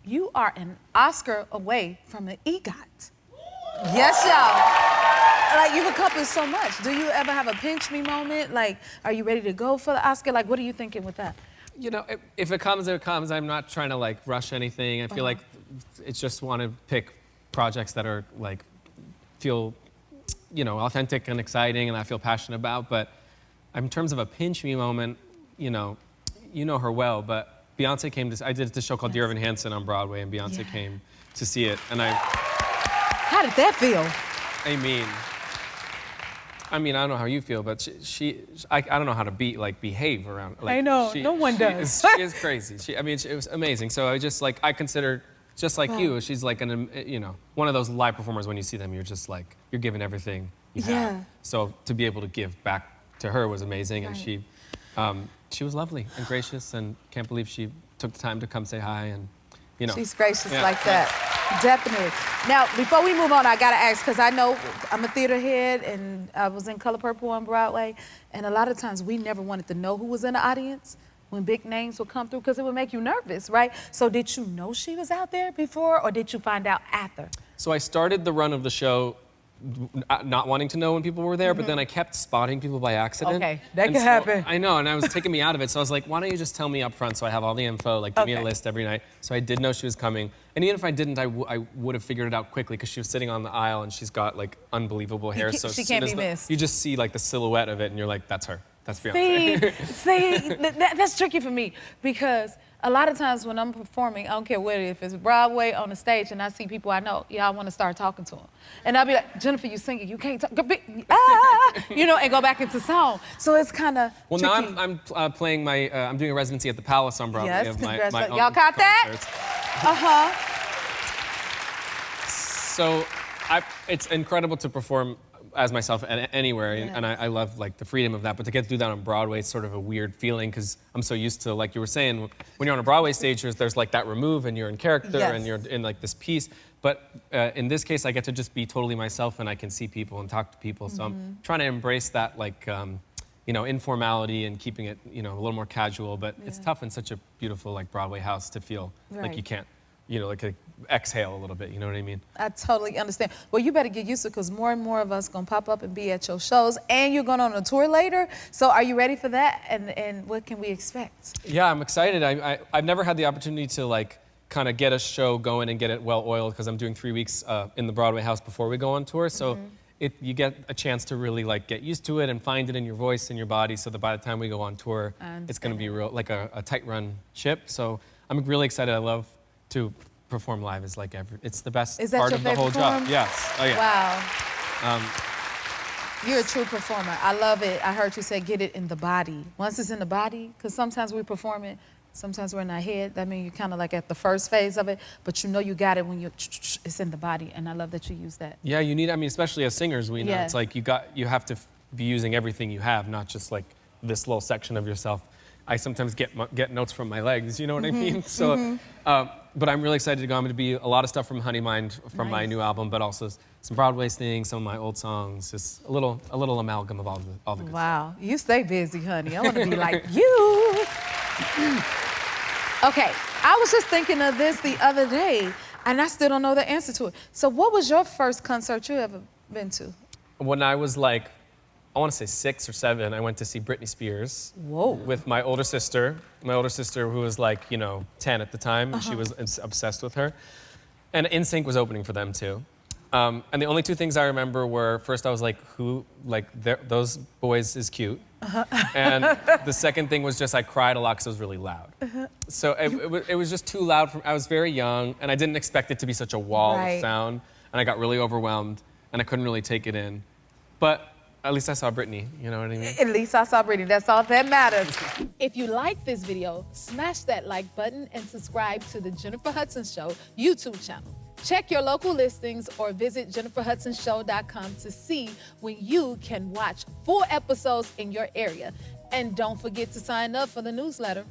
you are an Oscar away from an EGOT. Yes, y'all. Like, you've accomplished so much. Do you ever have a pinch me moment? Like, are you ready to go for the Oscar? Like, what are you thinking with that? You know, if it comes, it comes. I'm not trying to like rush anything. I feel like it's just want to pick projects that are like, feel, you know, authentic and exciting and I feel passionate about. But in terms of a pinch me moment, you know her well, but Beyoncé came to, I did this show called Dear Evan Hansen on Broadway, and Beyoncé came to see it, and How did that feel? I mean, I don't know how you feel, but I don't know how to behave around. Like, I know, no one does. She is crazy. It was amazing. So I consider, just like you, she's like one of those live performers. When you see them, you're just like, you're giving everything you have. So to be able to give back to her was amazing, and she was lovely and gracious, and can't believe she took the time to come say hi, and She's gracious like that. Definitely. Now, before we move on, I gotta ask, because I know I'm a theater head and I was in Color Purple on Broadway, and a lot of times we never wanted to know who was in the audience when big names would come through, because it would make you nervous, right? So did you know she was out there before, or did you find out after? So I started the run of the show not wanting to know when people were there, but then I kept spotting people by accident. Okay, that could happen. I know, and I was taking me out of it, so I was like, why don't you just tell me up front so I have all the info, like give me a list every night. So I did know she was coming, and even if I didn't, I would have figured it out quickly, because she was sitting on the aisle and she's got like unbelievable hair, so she can't be missed. You just see like the silhouette of it and you're like, that's her, that's Beyoncé. See, that's tricky for me, because a lot of times when I'm performing, I don't care what it is, if it's Broadway on the stage and I see people I know, I want to start talking to them. And I'll be like, Jennifer, you singing, you can't talk, and go back into song. So it's kind of Well, tricky. now I'm playing I'm doing a residency at the Palace on Broadway. Yes, of my y'all caught that? So it's incredible to perform as myself anywhere, and I love like the freedom of that, but to get to do that on Broadway, it's sort of a weird feeling, because I'm so used to, like you were saying, when you're on a Broadway stage, there's like that remove and you're in character and you're in like this piece, but in this case I get to just be totally myself, and I can see people and talk to people, so I'm trying to embrace that like informality and keeping it a little more casual, but it's tough in such a beautiful like Broadway house to feel like you can't like exhale a little bit, you know what I mean? I totally understand. Well, you better get used to it, because more and more of us gonna pop up and be at your shows, and you're going on a tour later. So are you ready for that? And what can we expect? Yeah, I'm excited. I've never had the opportunity to like kind of get a show going and get it well oiled, because I'm doing 3 weeks in the Broadway house before we go on tour. So you get a chance to really like get used to it and find it in your voice and your body, so that by the time we go on tour, it's gonna be real, like a tight run ship. So I'm really excited. I love to perform live. Is like it's the best part of the whole job. Yes. Oh yeah. Wow. You're a true performer. I love it. I heard you say get it in the body. Once it's in the body, because sometimes we perform it, sometimes we're in our head. That means you're kind of like at the first phase of it, but you got it when it's in the body, and I love that you use that. Yeah, you need. I mean, especially as singers, we know it's like you have to be using everything you have, not just like this little section of yourself. I sometimes get notes from my legs, you know what I mean? So, but I'm really excited to go. I'm going to be a lot of stuff from Honey Mind, from my new album, but also some Broadway things, some of my old songs, just a little amalgam of all the good stuff. You stay busy, honey. I want to be like you. Okay, I was just thinking of this the other day, and I still don't know the answer to it. So what was your first concert you ever been to? When I was like, I want to say 6 or 7, I went to see Britney Spears. Whoa. With my older sister. My older sister, who was like, 10 at the time, and she was obsessed with her. And NSYNC was opening for them too. And the only 2 things I remember were, first I was like, those boys is cute. And the second thing was just I cried a lot because it was really loud. So it was just too loud. I was very young, and I didn't expect it to be such a wall of sound. And I got really overwhelmed, and I couldn't really take it in. But at least I saw Britney, you know what I mean? At least I saw Britney, that's all that matters. If you like this video, smash that like button and subscribe to the Jennifer Hudson Show YouTube channel. Check your local listings or visit jenniferhudsonshow.com to see when you can watch full episodes in your area. And don't forget to sign up for the newsletter.